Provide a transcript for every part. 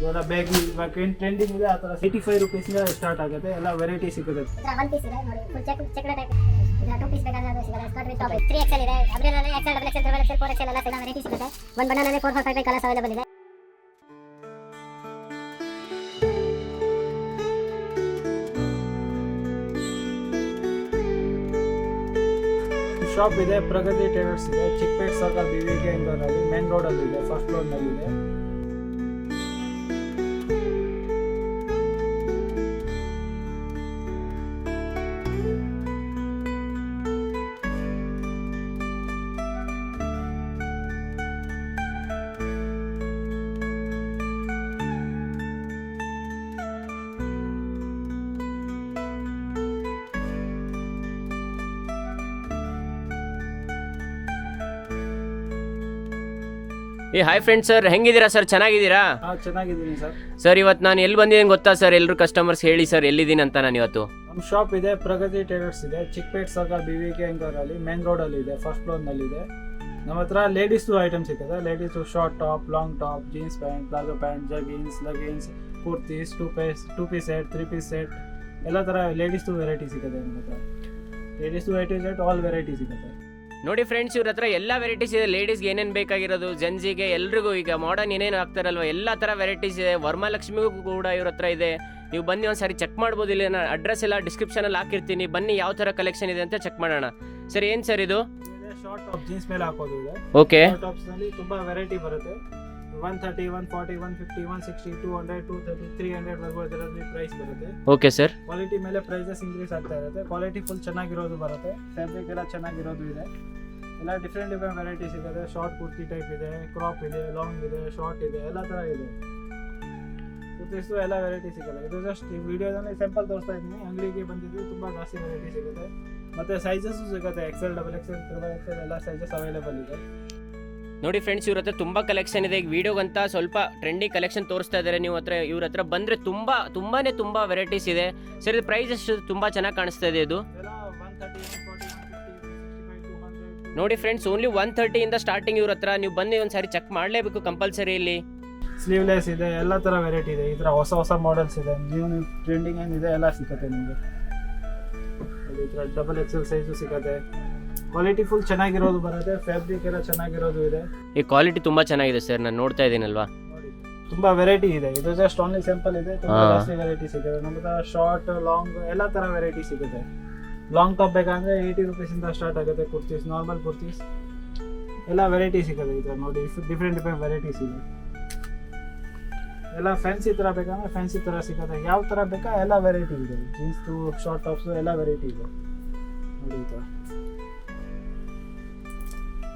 ಇವಾಗ ಬ್ಯಾಗ್ ಇವಾಗ ಏನು ಟ್ರೆಂಡಿಂಗ್ ಇದೆ ಆ ಥರ 85 ರೂಪೀಸಿಂದ ಸ್ಟಾರ್ಟ್ ಆಗುತ್ತೆ. ಎಲ್ಲ ವೆರೈಟಿ ಸಿಗುತ್ತೆ. ಒನ್ ಪೀಸ್ ಇದೆ ನೋಡಿ, ಫುಲ್ ಚೆಕ್ ಟೈಪ್. ಇದು 2 ಪೀಸ್ ಬೇಕಾದ್ರೆ ಅದು ಸಿಗುತ್ತೆ. ಸ್ಕರ್ಟ್ ವಿತ್ ಟಾಪ್ 3XL ಇದೆ, ಅಬ್ರೆಲಾನೇ XL, XXL, XXL, 4XL ಎಲ್ಲ ವೆರೈಟಿ ಸಿಗುತ್ತೆ. ಒಂದು ಬಣ್ಣದಲ್ಲಿ 4, 4, 5 ಕಲರ್ಸ್ ಅವೈಲೇಬಲ್ ಇದೆ. ಶಾಪ್ ಇದೆ, ಪ್ರಗತಿ ಟೇಲರ್ಸ್ ಇದೆ, ಚಿಕ್ಕಪೇಟ್ ಸರ್ಕಲ್ BVK ಇಂದೋರಲ್ಲಿ ಮೇನ್ ರೋಡಲ್ಲಿ ಇದೆ, ಫಸ್ಟ್ ಫ್ಲೋರ್ನಲ್ಲಿ ಇದೆ. ಹಾಯ್ ಫ್ರೆಂಡ್ಸ್ ಸರ್, ಹೆಂಗಿದ್ದೀರಾ ಸರ್? ಚೆನ್ನಾಗಿದ್ದೀರಾ ಚೆನ್ನಾಗಿದ್ದೀನಿ ಸರ್. ಸರ್ ಇವತ್ತು ನಾನು ಎಲ್ಲಿ ಬಂದಿದ್ದೀನಿ ಗೊತ್ತಾ ಸರ್? ಎಲ್ಲರೂ ಕಸ್ಟಮರ್ಸ್ ಹೇಳಿ ಸರ್ ಎಲ್ಲಿದ್ದೀನಿ ಅಂತ. ನಾನು ಇವತ್ತು ನಮ್ಮ ಶಾಪ್ ಇದೆ, ಪ್ರಗತಿ ಟೇಲರ್ಸ್ ಇದೆ, ಚಿಕ್ಕಪೇಟ್ ಸರ್ಕಲ್ BVK ಇಂದೋರಲ್ಲಿ ಮೇನ್ ರೋಡಲ್ಲಿ ಇದೆ, ಫಸ್ಟ್ ಫ್ಲೋರ್ನಲ್ಲಿ ಇದೆ. ನಮ್ಮ ಹತ್ರ ಲೇಡೀಸ್ದು ಐಟಮ್ ಸಿಗುತ್ತೆ. Ladies short top, long top, jeans pant, palazzo pant, jeggings, leggings, kurtis, two piece set, 3 piece set, ಎಲ್ಲ ಥರ ಲೇಡೀಸ್ದು ವೆರೈಟಿ ಸಿಗುತ್ತೆ. ನಮ್ಮ ಹತ್ರ ಲೇಡೀಸ್ದು ವೆರೈಟಿ ಆಲ್ ವೆರೈಟಿ ಸಿಗುತ್ತೆ. ನೋಡಿ ಫ್ರೆಂಡ್ಸ್, ಇವ್ರ ಹತ್ರ ಎಲ್ಲ ವೆರೈಟೀಸ್ ಇದೆ. ಲೇಡೀಸ್ಗೆ ಏನೇನು ಬೇಕಾಗಿರೋದು, ಜೆನ್ಸಿಗೆ, ಎಲ್ರಿಗೂ ಈಗ ಮಾಡರ್ನ್ ಏನೇನು ಆಗ್ತಾರಲ್ವ ಎಲ್ಲ ಥರ ವೆರೈಟೀಸ್ ಇದೆ. ವರಮಹಾಲಕ್ಷ್ಮಿಗೂ ಕೂಡ ಇವ್ರ ಹತ್ರ ಇದೆ. ನೀವು ಬನ್ನಿ ಒಂದು ಸಾರಿ ಚೆಕ್ ಮಾಡ್ಬೋದು. ಇಲ್ಲಿ ನಾನು ಅಡ್ರೆಸ್ ಎಲ್ಲ ಡಿಸ್ಕ್ರಿಪ್ಷನಲ್ಲಿ ಹಾಕಿರ್ತೀನಿ. ಬನ್ನಿ ಯಾವ ಥರ ಕಲೆಕ್ಷನ್ ಇದೆ ಅಂತ ಚೆಕ್ ಮಾಡೋಣ. ಸರ್ ಏನು ಸರ್ ಇದು? ಶಾರ್ಟ್ ಟಾಪ್ ಜೀನ್ಸ್ ಮೇಲೆ ಹಾಕೋದು ಇದೆ. ಓಕೆ, ಶಾರ್ಟ್ ಟಾಪ್ಸ್ನಲ್ಲಿ ತುಂಬ ವೆರೈಟಿ ಬರುತ್ತೆ. 130, 140, 150, 160, 200, 230, 300 ವರ್ಗು ಇದರಲ್ಲಿ ಪ್ರೈಸ್ ಬರುತ್ತೆ. Okay sir. ಕ್ವಾಲಿಟಿ ಮೇಲೆ ಪ್ರೈಸಸ್ ಇಂಕ್ರೀಸ್ ಆಗ್ತಾ ಇರುತ್ತೆ. ಕ್ವಾಲಿಟಿ ಫುಲ್ ಚೆನ್ನಾಗಿರೋದು ಬರುತ್ತೆ. ಫ್ಯಾಬ್ರಿಕ್ ಎಲ್ಲ ಚೆನ್ನಾಗಿರೋದು ಇದೆ. ಎಲ್ಲ ಡಿಫ್ರೆಂಟ್ ವೆರೈಟೀಸ್ ಇದೆ. ಶಾರ್ಟ್ ಕುರ್ತಿ ಟೈಪ್ ಇದೆ, ಕ್ರಾಪ್ ಇದೆ, ಲಾಂಗ್ ಇದೆ, ಶಾರ್ಟ್ ಇದೆ, ಎಲ್ಲ ಥರ ಇದೆ. ಕುರ್ತೀಸು ಎಲ್ಲ ವೆರೈಟಿ ಸಿಗುತ್ತೆ. ಇದು ಜಸ್ಟ್ ಈ ವಿಡಿಯೋದಲ್ಲಿ ಸಿಂಪಲ್ ತೋರಿಸ್ತಾ ಇದ್ದೀನಿ. ಅಂಗಡಿಗೆ ಬಂದಿದ್ದು ತುಂಬ ಜಾಸ್ತಿ ವೆರೈಟಿ ಸಿಗುತ್ತೆ. ಮತ್ತು ಸೈಜಸ್ಸು ಸಿಗುತ್ತೆ. XL, XXL, XXL ಎಲ್ಲ ಸೈಜಸ್ ಅವೈಲೇಬಲ್ ಇದೆ. ನೋಡಿ ಫ್ರೆಂಡ್ಸ್, ಇವ್ರ ಹತ್ರ ತುಂಬ ಕಲೆಕ್ಷನ್ ಇದೆ. ಈಗ ವಿಡಿಯೋಗಂತ ಸ್ವಲ್ಪ ಟ್ರೆಂಡಿ ಕಲೆಕ್ಷನ್ ತೋರಿಸ್ತಾ ಇದ್ದಾರೆ. ನೀವು ಇವ್ರ ಹತ್ರ ಬಂದರೆ ತುಂಬ ವೆರೈಟೀಸ್ ಇದೆ. ಸರ್ ಇದು ಪ್ರೈಸ್ ಎಷ್ಟು ತುಂಬ ಚೆನ್ನಾಗಿ ಕಾಣಿಸ್ತಾ ಇದೆ ಇದು. ನೋಡಿ ಫ್ರೆಂಡ್ಸ್, ಓನ್ಲಿ 130 ಇಂದ ಸ್ಟಾರ್ಟಿಂಗ್ ಇವ್ರ ಹತ್ರ. ನೀವು ಬನ್ನಿ ಒಂದು ಸಾರಿ ಚೆಕ್ ಮಾಡಲೇಬೇಕು ಕಂಪಲ್ಸರಿ. ಇಲ್ಲಿ ಸ್ಲೀವ್ಲೆಸ್ ಇದೆ, ಎಲ್ಲ ಥರ ವೆರೈಟಿ ಇದೆ. ಈ ಥರ ಹೊಸ ಮಾಡೆಲ್ಸ್ ಇದೆ. ನೀವು ಟ್ರೆಂಡಿಂಗ್ ಏನಿದೆ ಎಲ್ಲ ಸಿಗುತ್ತೆ ನಿಮಗೆ. ಈ ಥರ XXL ಸೈಜು ಸಿಗುತ್ತೆ. ಕ್ವಾಲಿಟಿ ಫುಲ್ ಚೆನ್ನಾಗಿರೋದು ಬರುತ್ತೆ. ಫ್ಯಾಬ್ರಿಕ್ ಎಲ್ಲ ಚೆನ್ನಾಗಿರೋದು ಇದೆ. ಈ ಕ್ವಾಲಿಟಿ ತುಂಬ ಚೆನ್ನಾಗಿದೆ ಸರ್, ನಾನು ನೋಡ್ತಾ ಇದ್ದೀನಲ್ವಾ. ತುಂಬ ವೆರೈಟಿ ಇದೆ. ಇದು ಜಸ್ಟ್ ಓನ್ಲಿ ಸಿಂಪಲ್ ಇದೆ. ತುಂಬ ಜಾಸ್ತಿ ವೆರೈಟಿ ಸಿಗುತ್ತೆ. ನಮ್ಮ ಹತ್ರ ಶಾರ್ಟ್, ಲಾಂಗ್ ಎಲ್ಲ ಥರ ವೆರೈಟಿ ಸಿಗುತ್ತೆ. ಲಾಂಗ್ ಟಾಪ್ ಬೇಕಂದ್ರೆ 80 ರೂಪೀಸಿಂದ ಸ್ಟಾರ್ಟ್ ಆಗುತ್ತೆ. ಕುರ್ತೀಸ್, ನಾರ್ಮಲ್ ಕುರ್ತೀಸ್ ಎಲ್ಲ ವೆರೈಟಿ ಸಿಗುತ್ತೆ. ಈ ಥರ ನೋಡಿ ಡಿಫ್ರೆಂಟ್ ವೆರೈಟೀಸ್ ಇದೆ. ಎಲ್ಲ ಫ್ಯಾನ್ಸಿ ಥರ ಬೇಕಂದ್ರೆ ಫ್ಯಾನ್ಸಿ ಥರ ಸಿಗುತ್ತೆ. ಯಾವ ಥರ ಬೇಕಾ ಎಲ್ಲ ವೆರೈಟಿ ಇದೆ. ಜೀನ್ಸ್ದು, ಶಾರ್ಟ್ ಟಾಪ್ಸು ಎಲ್ಲ ವೆರೈಟಿ ಇದೆ. ನೋಡಿ ಈ ಥರ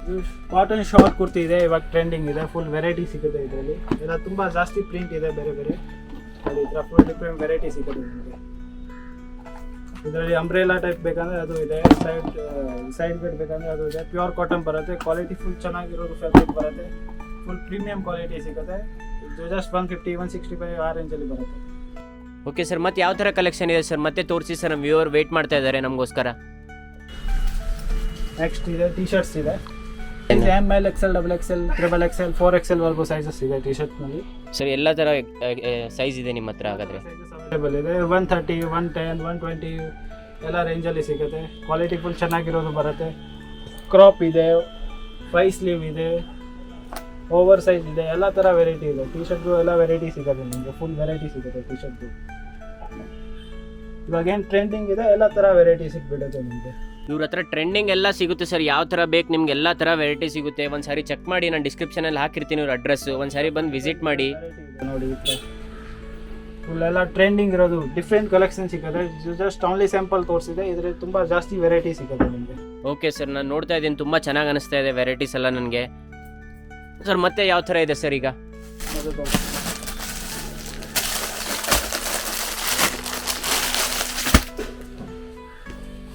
ಇದು ಕಾಟನ್ ಶಾರ್ಟ್ ಕುರ್ತಿ ಇದೆ. ಇವಾಗ ಟ್ರೆಂಡಿಂಗ್ ಇದೆ. ಫುಲ್ ವೆರೈಟಿ ಸಿಗುತ್ತೆ ಇದರಲ್ಲಿ. ಎಲ್ಲ ತುಂಬ ಜಾಸ್ತಿ ಪ್ರಿಂಟ್ ಇದೆ, ಬೇರೆ ನೋಡಿ ಈ ಥರ ಫುಲ್ ಡಿಫ್ರೆಂಟ್ ವೆರೈಟಿ ಸಿಗುತ್ತೆ ನಿಮಗೆ. ಇದರಲ್ಲಿ ಅಂಬ್ರೆಲಾ ಟೈಪ್ ಬೇಕಂದ್ರೆ ಅದು ಇದೆ. ಸೈಡ್ ಬೇಡ್ ಬೇಕಂದ್ರೆ ಅದು ಇದೆ. ಪ್ಯೂರ್ ಕಾಟನ್ ಬರುತ್ತೆ. ಕ್ವಾಲಿಟಿ ಫುಲ್ ಚೆನ್ನಾಗಿರೋದು ಫ್ಯಾಬ್ರಿಕ್ ಬರುತ್ತೆ. ಫುಲ್ ಪ್ರೀಮಿಯಂ ಕ್ವಾಲಿಟಿ ಸಿಗುತ್ತೆ. ಇದು ಜಸ್ಟ್ 150, 165 ಆ ರೇಂಜಲ್ಲಿ ಬರುತ್ತೆ. ಓಕೆ ಸರ್, ಮತ್ತೆ ಯಾವ ಥರ ಕಲೆಕ್ಷನ್ ಇದೆ ಸರ್? ಮತ್ತೆ ತೋರಿಸಿ ಸರ್, ನಮ್ಮ ವ್ಯೂವರ್ ವೇಟ್ ಮಾಡ್ತಾ ಇದ್ದಾರೆ ನಮಗೋಸ್ಕರ. ನೆಕ್ಸ್ಟ್ ಇದೆ ಟಿ ಶರ್ಟ್ಸ್ ಇದೆ. ML, XL, XXL, XXL, 4XL ವರ್ಗು ಸೈಜಸ್ ಇದೆ ಟಿ ಶರ್ಟ್ನಲ್ಲಿ. ಸರ್ ಎಲ್ಲ ಥರ ಸೈಜ್ ಇದೆ ನಿಮ್ಮ ಹತ್ರ ಹಾಗಾದರೆ? ಅವೈಲೇಬಲ್ ಇದೆ. 130, 110, 120 ಎಲ್ಲ ರೇಂಜಲ್ಲಿ ಸಿಗುತ್ತೆ. ಕ್ವಾಲಿಟಿ ಫುಲ್ ಚೆನ್ನಾಗಿರೋದು ಬರುತ್ತೆ. ಕ್ರಾಪ್ ಇದೆ, 5 ಸ್ಲೀವ್ ಇದೆ, ಓವರ್ ಸೈಜ್ ಇದೆ, ಎಲ್ಲ ಥರ ವೆರೈಟಿ ಇದೆ. ಟಿ ಶರ್ಟ್ದು ಎಲ್ಲ ವೆರೈಟಿ ಸಿಗುತ್ತೆ ನಿಮಗೆ. ಫುಲ್ ವೆರೈಟಿ ಸಿಗುತ್ತೆ ಟಿ ಶರ್ಟ್ದು. ಇವಾಗ ಏನು ಟ್ರೆಂಡಿಂಗ್ ಇದೆ ಎಲ್ಲ ಥರ ವೆರೈಟಿ ಸಿಕ್ಬಿಡುತ್ತೆ ನಿಮಗೆ. ಇವ್ರ ಹತ್ರ ಟ್ರೆಂಡಿಂಗ್ ಎಲ್ಲ ಸಿಗುತ್ತೆ ಸರ್. ಯಾವ ಥರ ಬೇಕು ನಿಮ್ಗೆ ಎಲ್ಲ ಥರ ವೆರೈಟಿ ಸಿಗುತ್ತೆ. ಒಂದು ಸಾರಿ ಚೆಕ್ ಮಾಡಿ, ನಾನು ಡಿಸ್ಕ್ರಿಪ್ಷನಲ್ಲಿ ಹಾಕಿರ್ತೀನಿ ಇವ್ರ ಅಡ್ರೆಸ್ಸು. ಒಂದು ಸಾರಿ ಬಂದು ವಿಸಿಟ್ ಮಾಡಿ. ನೋಡಿ ಈ ಥರ ಫುಲ್ ಎಲ್ಲ ಟ್ರೆಂಡಿಂಗ್ ಇರೋದು ಡಿಫ್ರೆಂಟ್ ಕಲೆಕ್ಷನ್ ಸಿಗುತ್ತೆ. ಜಸ್ಟ್ ಓನ್ಲಿ ಸ್ಯಾಂಪಲ್ ತೋರಿಸಿದೆ. ಇದರಲ್ಲಿ ತುಂಬ ಜಾಸ್ತಿ ವೆರೈಟಿ ಸಿಗುತ್ತೆ ನಿಮಗೆ. ಓಕೆ ಸರ್, ನಾನು ನೋಡ್ತಾ ಇದ್ದೀನಿ. ತುಂಬ ಚೆನ್ನಾಗಿ ಅನಿಸ್ತಾ ಇದೆ ವೆರೈಟೀಸ್ ಎಲ್ಲ ನನಗೆ. ಸರ್ ಮತ್ತೆ ಯಾವ ಥರ ಇದೆ ಸರ್ ಈಗ?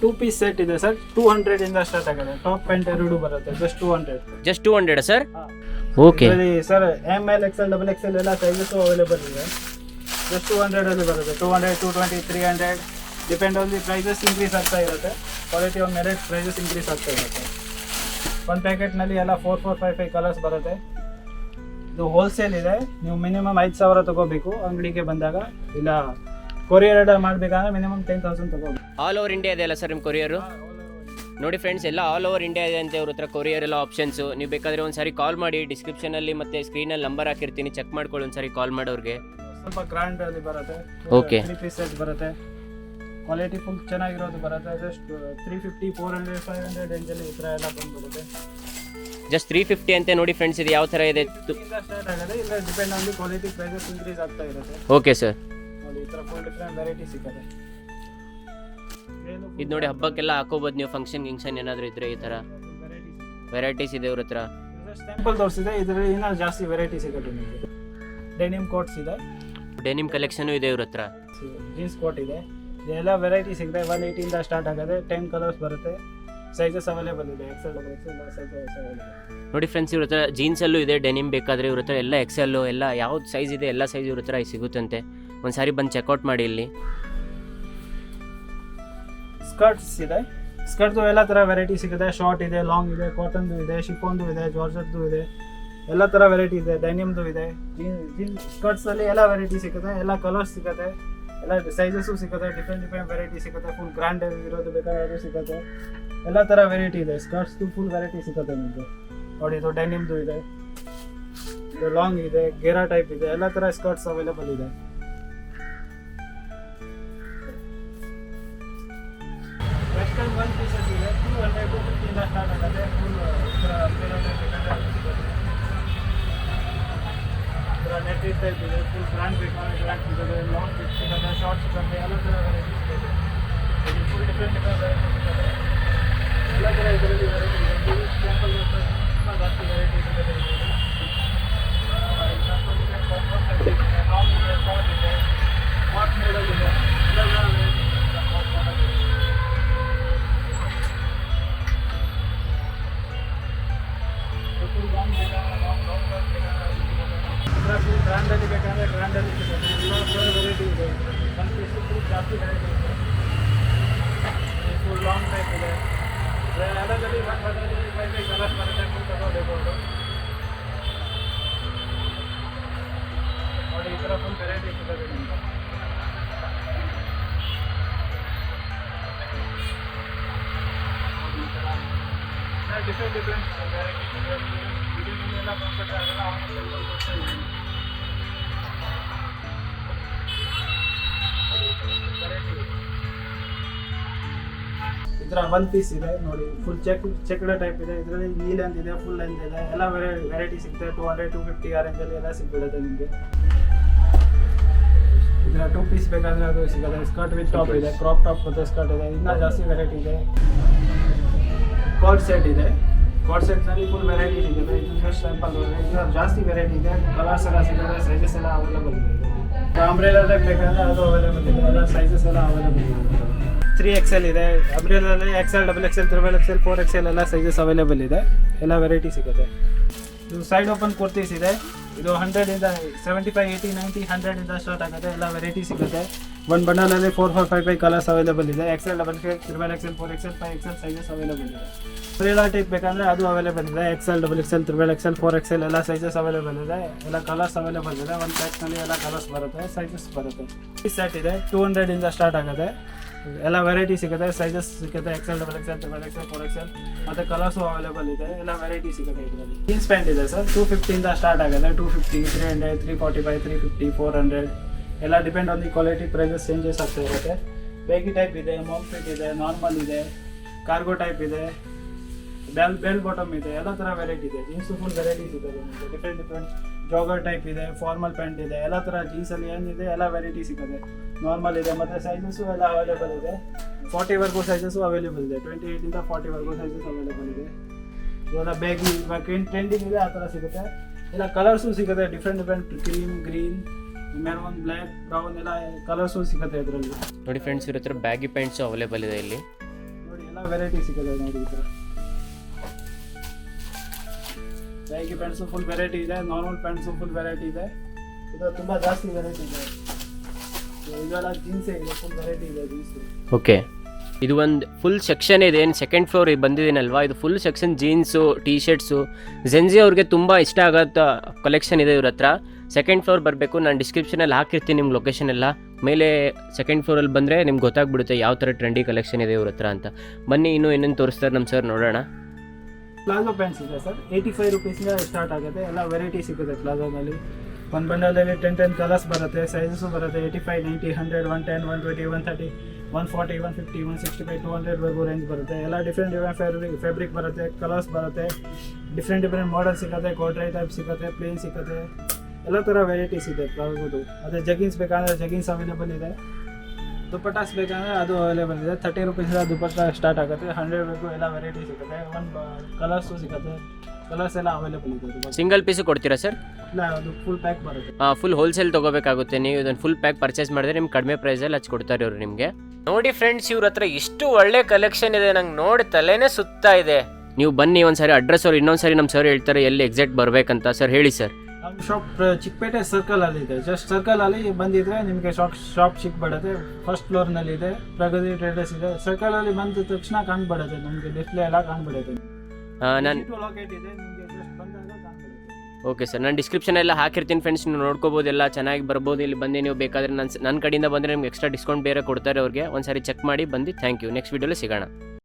2 ಪೀಸ್ ಸೆಟ್ ಇದೆ ಸರ್. 200 ಇಂದ ಸ್ಟಾರ್ಟ್ ಆಗುತ್ತೆ. ಟಾಪ್ ಪ್ಯಾಂಟ್ ಎರಡು ಬರುತ್ತೆ. Just 200. Just 200 sir? Okay sir. ML, XL, XXL ಎಲ್ಲ ಸೈಜಸ್ ಅವೈಲೇಬಲ್ ಇದೆ. ಜಸ್ಟ್ 200 ಅಲ್ಲಿ ಬರುತ್ತೆ. 200, 220, 300 depend on the prices increase ಆಗ್ತಾ ಇರುತ್ತೆ. Quality on merit prices increase ಆಗ್ತಾ ಇರುತ್ತೆ. ಒಂದು ಪ್ಯಾಕೆಟ್ನಲ್ಲಿ ಎಲ್ಲ 4, 4, 5 ಕಲರ್ಸ್ ಬರುತ್ತೆ. ಇದು ಹೋಲ್ಸೇಲ್ ಇದೆ, ನೀವು ಮಿನಿಮಮ್ 5,000 ತಗೋಬೇಕು ಅಂಗಡಿಗೆ ಬಂದಾಗ. ಇಲ್ಲ ಕೊರಿಯರ್ ಮಾಡಬೇಕಂದ್ರೆ ಮಿನಿಮಮ್ 10,000 ತಗೋಬೇಕು. ಆಲ್ ಓವರ್ ಇಂಡಿಯಾ ಇದೆ ಅಲ್ಲ ಸರ್ ನಿಮ್ಮ ಕೊರಿಯರು? ನೋಡಿ ಫ್ರೆಂಡ್ಸ್, ಎಲ್ಲ ಆಲ್ ಓವರ್ ಇಂಡಿಯಾ ಇದೆ ಅಂತ ಇವ್ರ ಹತ್ರ ಕೊರಿಯರ್ ಎಲ್ಲ ಆಪ್ಷನ್ಸು. ನೀವು ಬೇಕಾದರೆ ಒಂದು ಸಾರಿ ಕಾಲ್ ಮಾಡಿ, ಡಿಸ್ಕ್ರಿಪ್ಷನಲ್ಲಿ ಮತ್ತು ಸ್ಕ್ರೀನಲ್ಲಿ ನಂಬರ್ ಹಾಕಿರ್ತೀನಿ, ಚೆಕ್ ಮಾಡ್ಕೊಳ್ಳಿ ಒಂದು ಸಾರಿ ಕಾಲ್ ಮಾಡೋರಿಗೆ. ಸ್ವಲ್ಪ ಗ್ರ್ಯಾಂಡ್ ಅಲ್ಲಿ ಬರುತ್ತೆ. Okay. 3 ಪೀಸ್ ಸೆಟ್ ಬರುತ್ತೆ, ಕ್ವಾಲಿಟಿ ಫುಲ್ ಚೆನ್ನಾಗಿರೋದು ಬರುತ್ತೆ. ಜಸ್ಟ್ 350, 400, 500 ರೇಂಜಲ್ಲಿ ಈ ಥರ ಎಲ್ಲ ಬಂದ್ಬಿಡುತ್ತೆ. ಜಸ್ಟ್ 350 ಅಂತೆ. ನೋಡಿ ಫ್ರೆಂಡ್ಸ್, ಇದು ಯಾವ ಥರ ಇದೆ? ಸ್ಟಾರ್ಟ್ ಆಗುತ್ತೆ, ಇಲ್ಲ depend on the quality prices increase ಆಗ್ತಾ ಇರುತ್ತೆ. Okay sir. ನೋಡಿ ಈ ಥರ ಫುಲ್ ಡಿಫ್ರೆಂಟ್ ವೆರೈಟಿ ಸಿಗುತ್ತೆ. ಇದು ನೋಡಿ, ಹಬ್ಬಕ್ಕೆಲ್ಲ ಹಾಕೋಬೋದು ನೀವು, ಫಂಕ್ಷನ್ ಗಿಂಕ್ಷನ್ ಏನಾದರೂ ಇದ್ದರೆ ಈ ಥರ ವೆರೈಟೀಸ್ ಇದೆ ಇವ್ರ ಹತ್ರ. ಸ್ಯಾಂಪಲ್ ತೋರಿಸಿದೆ, ಇದರಲ್ಲಿ ಇನ್ನೂ ಜಾಸ್ತಿ ವೆರೈಟಿ ಸಿಗುತ್ತೆ ನಿಮಗೆ. ಡೆನಿಮ್ ಕೋಟ್ಸ್ ಇದೆ, ಡೆನಿಮ್ ಕಲೆಕ್ಷನು ಇದೆ ಇವ್ರ ಹತ್ರ. ಜೀನ್ಸ್ ಕೋಟ್ ಇದೆ, ಇದೆಲ್ಲ ವೆರೈಟಿ ಸಿಗುತ್ತೆ. 180 ಇಂದ ಸ್ಟಾರ್ಟ್ ಆಗುತ್ತೆ, 10 ಕಲರ್ಸ್ ಬರುತ್ತೆ, ಸೈಜಸ್ ಅವೈಲೇಬಲ್ ಇದೆ. XL, XXL sizes available. ನೋಡಿ ಫ್ರೆಂಡ್ಸ್, ಇವ್ರ ಹತ್ರ ಜೀನ್ಸಲ್ಲೂ ಇದೆ, ಡೆನಿಮ್ ಬೇಕಾದರೆ ಇವ್ರ ಹತ್ರ ಎಲ್ಲ XL ಎಲ್ಲ ಯಾವ್ದು ಸೈಜ್ ಇದೆ ಎಲ್ಲ ಸೈಜ್ ಇವ್ರ ಹತ್ರ ಸಿಗುತ್ತಂತೆ. ಒಂದು ಸಾರಿ ಬಂದು ಚೆಕ್ಔಟ್ ಮಾಡಿ ಇಲ್ಲಿ. ಸ್ಕರ್ಟ್ಸ್ ಇದೆ, ಸ್ಕರ್ಟ್ದು ಎಲ್ಲ ಥರ ವೆರೈಟಿ ಸಿಗುತ್ತೆ. ಶಾರ್ಟ್ ಇದೆ, ಲಾಂಗ್ ಇದೆ, ಕಾಟನ್ದು ಇದೆ, ಶಿಫಾನ್ದು ಇದೆ, ಜಾರ್ಜೆಟ್ದು ಇದೆ, ಎಲ್ಲ ಥರ ವೆರೈಟಿ ಇದೆ. ಡೆನಿಮ್ದು ಇದೆ. ಜೀನ್ಸ್ ಸ್ಕರ್ಟ್ಸಲ್ಲಿ ಎಲ್ಲ ವೆರೈಟಿ ಸಿಗುತ್ತೆ, ಎಲ್ಲ ಕಲರ್ಸ್ ಸಿಗುತ್ತೆ, ಎಲ್ಲ ಸೈಜಸ್ಸು ಸಿಗುತ್ತೆ, ಡಿಫ್ರೆಂಟ್ ವೆರೈಟಿ ಸಿಗುತ್ತೆ. ಫುಲ್ ಗ್ರ್ಯಾಂಡ್ ಇರೋದು ಬೇಕಾದ್ರೆ ಅದು ಸಿಗುತ್ತೆ, ಎಲ್ಲ ಥರ ವೆರೈಟಿ ಇದೆ. ಸ್ಕರ್ಟ್ಸ್ದು ಫುಲ್ ವೆರೈಟಿ ಸಿಗುತ್ತೆ ನಿಮಗೆ. ನೋಡಿ ಇದು ಡೆನಿಮ್ದು ಇದೆ, ಇದು ಲಾಂಗ್ ಇದೆ, ಗೇರಾ ಟೈಪ್ ಇದೆ, ಎಲ್ಲ ಥರ ಸ್ಕರ್ಟ್ಸ್ ಅವೈಲೇಬಲ್ ಇದೆ. ವೆಸ್ಟರ್ನ್ 1 ಪೀಸಸ್ ಇದೆ, 200, 250 ಇಂದ ಸ್ಟಾರ್ಟ್ ಆಗುತ್ತೆ. ಫುಲ್ ನೆಟ್ ಟೈಪ್ ಇದೆ, ಫುಲ್ ಗ್ರ್ಯಾಂಡ್ ಬೇಕಾದ್ರೆ ಗ್ರ್ಯಾಂಡ್ ಸಿಗುತ್ತೆ, ಲಾಂಗ್ ಸಿಗುತ್ತೆ, ಶಾರ್ಟ್ ಸಿಗುತ್ತೆ, ಎಲ್ಲ ಥರ ವೆರೈಟಿ ಸಿಗುತ್ತೆ. ಇದು ಫುಲ್ ಡಿಫ್ರೆಂಟ್ ವೆರೈಟಿ ಸಿಗುತ್ತೆ, ಎಲ್ಲ ಥರ ಇದರಲ್ಲಿ ವೆರೈಟಿ ಇದೆ. ಸ್ಯಾಂಪಲ್ ತುಂಬ ಜಾಸ್ತಿ ವೆರೈಟಿ ಸಿಗುತ್ತೆ ಇದರಲ್ಲಿ. ಲಾಂಗ್ ಇದೆ, ಶಾರ್ಟ್ ಇದೆ, ವಾಟ್ ಮಿಡಲ್ ಇದೆ, ಎಲ್ಲ ಥರ ವೆರೈಟಿ ಸಿಗುತ್ತೆ. ಫುಲ್ ಲಾಂಗ್ ಬೇಕಾದ್ರೆ ಫುಲ್ ಗ್ರ್ಯಾಂಡಲ್ಲಿ ಬೇಕಾದರೆ ಗ್ರ್ಯಾಂಡಲ್ಲಿ ಸಿಗುತ್ತೆ. ಎಲ್ಲ ಥರ ವೆರೈಟಿ ಇದೆ. ಒಂದು ಪೀಸ್ ಫುಲ್ ಜಾಸ್ತಿ ವೆರೈಟಿ ಇದೆ. ಫುಲ್ ಲಾಂಗ್ ಟೈಪ್ ಇದೆ, ಎಲ್ಲದಲ್ಲಿ 1 ಬಟನಲ್ಲಿ 5 ಕಲರ್ಸ್ ಬರುತ್ತೆ. ಫುಲ್ ತಗೋಬೇಕು ಅವರು. ನೋಡಿ ಈ ಥರ ಫುಲ್ ವೆರೈಟಿ ಸಿಗುತ್ತೆ ನಿಮಗೆ. ಡಿಫ್ರೆಂಟ್ ವೆರೈಟಿ ಇದೆ. ಇದನ್ನೆಲ್ಲ ಬಂದ್ಬಿಟ್ರೆ ಅದೆಲ್ಲ ಇದರ 1 ಪೀಸ್ ಇದೆ. ನೋಡಿ ಫುಲ್ ಚೆಕ್ಡ್ ಟೈಪ್ ಇದೆ, ಇದರಲ್ಲಿ ನೀ ಲೆಂತ್ ಇದೆ, ಫುಲ್ ಲೆಂತ್ ಇದೆ, ಎಲ್ಲ ವೆರೈಟಿ ಸಿಗುತ್ತೆ. 200, 250 ಆ ರೇಂಜಲ್ಲಿ ಎಲ್ಲ ಸಿಗ್ಬಿಡುತ್ತೆ ನಿಮಗೆ. ಇದರ 2 ಪೀಸ್ ಬೇಕಾದರೆ ಅದು ಸಿಗುತ್ತೆ. ಸ್ಕರ್ಟ್ ವಿತ್ ಟಾಪ್ ಇದೆ, ಕ್ರಾಪ್ ಟಾಪ್ ಮತ್ತು ಸ್ಕರ್ಟ್ ಇದೆ, ಇನ್ನೂ ಜಾಸ್ತಿ ವೆರೈಟಿ ಇದೆ. ಕಾರ್ಡ್ ಸೆಟ್ ಇದೆ, ಕಾರ್ಡ್ ಸೆಟ್ನಲ್ಲಿ ಫುಲ್ ವೆರೈಟಿ ಸಿಗುತ್ತೆ. ಇದು ಜಸ್ಟ್ ಸ್ಯಾಂಪಲ್ ಇದರ ಜಾಸ್ತಿ ವೆರೈಟಿ ಇದೆ, ಕಲರ್ಸ್ ಎಲ್ಲ ಸಿಗುತ್ತೆ, ಸೈಜಸ್ ಎಲ್ಲ ಅವೈಲೇಬಲ್ ಇದೆ. ಅಂಬ್ರೆಲಾ ಬೇಕಾದರೆ ಅದು ಅವೈಲೇಬಲ್ ಇದೆ, ಎಲ್ಲ ಸೈಜಸ್ ಎಲ್ಲ ಅವೈಲೇಬಲ್ ಇದೆ. 3XL ಇದೆ, ಅಂಬ್ರೆಲಾದಲ್ಲಿ XL, XXL, XXL, 4XL ಎಲ್ಲ ಸೈಜಸ್ ಅವೈಲೇಬಲ್ ಇದೆ, ಎಲ್ಲ ವೆರೈಟಿ ಸಿಗುತ್ತೆ. ಇದು ಸೈಡ್ ಓಪನ್ ಕುರ್ತೀಸ್ ಇದೆ, ಇದು 100 ಇಂದ 75, 80, 90, 100 ಇಂದ ಸ್ಟಾರ್ಟ್ ಆಗುತ್ತೆ, ಎಲ್ಲ ವೆರೈಟಿ ಸಿಗುತ್ತೆ. ಒಂದು ಬಂಡಲಲ್ಲಿ 4, 4, 5, 5 ಕಲರ್ಸ್ ಅವೈಲೇಬಲ್ ಇದೆ. XL, XXL, XXL, 4XL, 5XL sizes available ಇದೆ. ಅಂಬ್ರೆಲಾ ಟೈಪ್ ಬೇಕಂದರೆ ಅದು ಅವೈಲೇಬಲ್ ಇದೆ. XL, XXL, XXL, 4XL ಎಲ್ಲ ಸೈಜಸ್ ಅವೈಲೇಬಲ್ ಇದೆ, ಎಲ್ಲ ಕಲರ್ಸ್ ಅವೈಲೇಬಲ್ ಇದೆ. ಒಂದು ಪ್ಯಾಕ್ನಲ್ಲಿ ಎಲ್ಲ ಕಲರ್ಸ್ ಬರುತ್ತೆ, ಸೈಜಸ್ ಬರುತ್ತೆ. ಈ ಸೆಟ್ ಇದೆ, 200 ಇಂದ ಸ್ಟಾರ್ಟ್ ಆಗುತ್ತೆ, ಎಲ್ಲ ವೆರೈಟಿ ಸಿಗುತ್ತೆ, ಸೈಜಸ್ ಸಿಗುತ್ತೆ. XL, XXL, XXL, 4XL ಮತ್ತು ಕಲರ್ಸು ಅವೈಲೇಬಲ್ ಇದೆ, ಎಲ್ಲ ವೆರೈಟಿ ಸಿಗುತ್ತೆ ಇದರಲ್ಲಿ. ಜೀನ್ಸ್ ಪ್ಯಾಂಟ್ ಇದೆ ಸರ್, 250 ಇಂದ ಸ್ಟಾರ್ಟ್ ಆಗುತ್ತೆ. 250, 300, 345, 350, 400 ಎಲ್ಲ depend on the quality prices changes ಆಗ್ತಾ ಇರುತ್ತೆ. ಬೇಗಿ ಟೈಪ್ ಇದೆ, ಮಾಮ್ ಫಿಟ್ ಇದೆ, ನಾರ್ಮಲ್ ಇದೆ, ಕಾರ್ಗೋ ಟೈಪ್ ಇದೆ, ಬೆಲ್ ಬಾಟಮ್ ಇದೆ, ಎಲ್ಲ ಥರ ವೆರೈಟಿ ಇದೆ. ಜೀನ್ಸು ಫುಲ್ ವೆರೈಟೀಸ್ ಇದೆ ನಿಮಗೆ. ಡಿಫ್ರೆಂಟ್ ಜಾಗರ್ ಟೈಪ್ ಇದೆ, ಫಾರ್ಮಲ್ ಪ್ಯಾಂಟ್ ಇದೆ, ಎಲ್ಲ ಥರ ಜೀನ್ಸಲ್ಲಿ ಏನಿದೆ ಎಲ್ಲ ವೆರೈಟಿ ಸಿಗುತ್ತೆ. ನಾರ್ಮಲ್ ಇದೆ ಮತ್ತು ಸೈಜಸ್ಸು ಎಲ್ಲ ಅವೈಲೇಬಲ್ ಇದೆ. 40ವರೆಗೂ ಸೈಜಸ್ಸು ಅವೈಲೇಬಲ್ ಇದೆ, 28 ಇಂದ 40ವರೆಗೂ ಸೈಜಸ್ ಅವೈಲೇಬಲ್ ಇದೆ. ಇವಾಗ ಬೇಗಿ ಇವಾಗ ಟ್ರೆಂಡಿಂಗ್ ಇದೆ, ಆ ಥರ ಸಿಗುತ್ತೆ. ಎಲ್ಲ ಕಲರ್ಸು ಸಿಗುತ್ತೆ, different cream, green, maroon, black, brown ಎಲ್ಲ ಕಲರ್ಸು ಸಿಗುತ್ತೆ ಇದರಲ್ಲಿ. ನೋಡಿ ಫ್ರೆಂಡ್ಸ್, ಇವ್ರ ಹತ್ರ ಬ್ಯಾಗಿ ಪ್ಯಾಂಟ್ಸು ಅವೈಲೇಬಲ್ ಇದೆ ಇಲ್ಲಿ. ನೋಡಿ ಎಲ್ಲ ವೆರೈಟಿ ಸಿಗುತ್ತೆ ನೋಡಿ. ಈ ಥರ ಬ್ಯಾಗಿ ಪ್ಯಾಂಟ್ಸು ಫುಲ್ ವೆರೈಟಿ ಇದೆ, ನಾರ್ಮಲ್ ಪ್ಯಾಂಟ್ಸು ಫುಲ್ ವೆರೈಟಿ ಇದೆ. ಇದು ತುಂಬ ಜಾಸ್ತಿ ವೆರೈಟಿ ಇದೆ. ಇದೆಲ್ಲ ಜೀನ್ಸೇ ಇದೆ, ಫುಲ್ ವೆರೈಟಿ ಇದೆ ಜೀನ್ಸು. ಓಕೆ. ಇದು ಒಂದು ಫುಲ್ ಸೆಕ್ಷನ್ ಇದೆ, ಏನು ಸೆಕೆಂಡ್ ಫ್ಲೋರ್ ಬಂದಿದ್ದೀನಲ್ವಾ, ಇದು full section jeans, tea shirts. Gen Z ಅವ್ರಿಗೆ ತುಂಬ ಇಷ್ಟ ಆಗೋ ಕಲೆಕ್ಷನ್ ಇದೆ ಇವ್ರ ಹತ್ರ. ಸೆಕೆಂಡ್ ಫ್ಲೋರ್ ಬರಬೇಕು, ನಾನು ಡಿಸ್ಕ್ರಿಪ್ಷನಲ್ಲಿ ಹಾಕಿರ್ತೀನಿ ನಿಮ್ಮ ಲೊಕೇಶನ್ ಎಲ್ಲ. ಮೇಲೆ ಸೆಕೆಂಡ್ ಫ್ಲೋರಲ್ಲಿ ಬಂದರೆ ನಿಮ್ಗೆ ಗೊತ್ತಾಗ್ಬಿಡುತ್ತೆ ಯಾವ ಥರ ಟ್ರೆಂಡಿ ಕಲೆಕ್ಷನ್ ಇದೆ ಇವ್ರ ಹತ್ರ ಅಂತ. ಬನ್ನಿ ಇನ್ನೂ ಏನೇನು ತೋರಿಸ್ತಾರೆ ನಮ್ಮ ಸರ್, ನೋಡೋಣ. ಪ್ಲಾಜೋ ಪ್ಯಾಂಟ್ಸ್ ಇದೆ ಸರ್, 85 ರುಪೀಸಿಂದ ಸ್ಟಾರ್ಟ್ ಆಗುತ್ತೆ. ಎಲ್ಲ ವೆರೈಟಿ ಸಿಗುತ್ತೆ ಪ್ಲಾಜೋದಲ್ಲಿ. ಒಂದು ಬಂಡಲಲ್ಲಿ 10 ಕಲರ್ಸ್ ಬರುತ್ತೆ, ಸೈಜಸ್ಸು ಬರುತ್ತೆ. 85, 90, 100, 110, 120, 130, 140, 150, 165, 200ವರೆಗೂ ರೇಂಜ್ ಬರುತ್ತೆ. ಎಲ್ಲ ಡಿಫ್ರೆಂಟ್ ಫ್ಯಾಬ್ರಿಕ್ ಬರುತ್ತೆ, ಕಲರ್ಸ್ ಬರುತ್ತೆ, ಡಿಫ್ರೆಂಟ್ ಮಾಡೆಲ್ ಸಿಗುತ್ತೆ, ಕೋಟ್ರೈ ಟೈಪ್ ಸಿಗುತ್ತೆ, ಪ್ಲೇನ್ ಸಿಗುತ್ತೆ, ಎಲ್ಲ ಥರ ವೆರೈಟೀಸ್ ಇದೆ ಪ್ಲಾಜೋದು. ಅದೇ ಜಗಿನ್ಸ್ ಬೇಕಂದರೆ ಜಗಿನ್ಸ್ ಅವೈಲೇಬಲ್ ಇದೆ. ದುಪ್ಪಟ್ಟಾಸ್ ಬೇಕಂದರೆ ಅದು ಅವೈಲೇಬಲ್ ಇದೆ. 30 ರುಪೀಸಿಂದ ದುಪ್ಪಟ್ಟ ಸ್ಟಾರ್ಟ್ ಆಗುತ್ತೆ, 100ವರೆಗೂ ಎಲ್ಲ ವೆರೈಟಿ ಸಿಗುತ್ತೆ. ಒಂದು ಕಲರ್ಸು ಸಿಗುತ್ತೆ, ಕಲರ್ಸ್ ಎಲ್ಲ ಅವೈಲೇಬಲ್ ಇದೆ. ಸಿಂಗಲ್ ಪೀಸು ಕೊಡ್ತೀರಾ ಸರ್? ಇಲ್ಲ, ಅದು ಫುಲ್ ಪ್ಯಾಕ್ ಬರುತ್ತೆ. ಫುಲ್ ಹೋಲ್ಸೇಲ್ ತೊಗೋಬೇಕಾಗುತ್ತೆ. ನೀವು ಇದನ್ನು ಫುಲ್ ಪ್ಯಾಕ್ ಪರ್ಚೇಸ್ ಮಾಡಿದ್ರೆ ನಿಮ್ಗೆ ಕಡಿಮೆ ಪ್ರೈಸಲ್ಲಿ ಹಚ್ಚಿ ಕೊಡ್ತಾರೆ ಇವರು ನಿಮಗೆ. ನೋಡಿ ಫ್ರೆಂಡ್ಸ್, ಇವ್ರ ಹತ್ರ ಎಷ್ಟು ಒಳ್ಳೆ ಕಲೆಕ್ಷನ್ ಇದೆ, ನಂಗೆ ನೋಡಿ ತಲೆನೇ ಸುತ್ತಾ ಇದೆ. ನೀವು ಬನ್ನಿ ಒಂದ್ಸರಿ ಅಡ್ರೆಸ್ ಅವ್ರು ಇನ್ನೊಂದ್ಸರಿ ನಮ್ಮ ಸರ್ ಹೇಳ್ತಾರೆ ಎಲ್ಲಿ ಎಕ್ಸಾಕ್ಟ್ ಬರಬೇಕಂತ. ಸರ್ ಹೇಳಿ ಸರ್. ನಮ್ಮ ಶಾಪ್ ಚಿಕ್ಕಪೇಟೆ ಸರ್ಕಲಲ್ಲಿ ಇದೆ. ಜಸ್ಟ್ ಸರ್ಕಲಲ್ಲಿ ಬಂದಿದ್ರೆ ನಿಮಗೆ ಶಾಪ್ ಸಿಕ್ಬಿಡುತ್ತೆ. ಫಸ್ಟ್ ಫ್ಲೋರ್ನಲ್ಲಿ ಇದೆ, ಪ್ರಗತಿ ಟ್ರೇಡರ್ಸ್ ಇದೆ. ಸರ್ಕಲಲ್ಲಿ ಬಂದ ತಕ್ಷಣ ಕಾಣ್ಬಿಡುತ್ತೆ, ನಮಗೆ ಡಿಸ್ಪ್ಲೇ ಎಲ್ಲ ಕಾಣ್ಬಿಡುತ್ತೆ. ನಾನು ಲೊಕೇಟ್ ಇದೆ, ನಿಮಗೆ ಜಸ್ಟ್ ಬಂದಾಗ ಕಾಣ್ಬಿಡುತ್ತೆ. ಓಕೆ ಸರ್, ನಾನು ಡಿಸ್ಕ್ರಿಪ್ಷನ್ ಎಲ್ಲ ಹಾಕಿರ್ತೀನಿ ಫ್ರೆಂಡ್ಸ್, ನೀವು ನೋಡ್ಕೋಬೋದು, ಎಲ್ಲ ಚೆನ್ನಾಗಿ ಬರ್ಬೋದು. ಇಲ್ಲಿ ಬಂದು ನೀವು ಬೇಕಾದರೆ ನನ್ನ ಕಡೆಯಿಂದ ಬಂದರೆ ನಿಮ್ಗೆ ಎಕ್ಸ್ಟ್ರಾ ಡಿಸ್ಕೌಂಟ್ ಬೇರೆ ಕೊಡ್ತಾರೆ ಅವ್ರಿಗೆ. ಒಂದ್ಸರಿ ಚೆಕ್ ಮಾಡಿ ಬಂದು. Thank you. ನೆಕ್ಸ್ಟ್ ವೀಡಿಯೋಲಿ ಸಿಗೋಣ.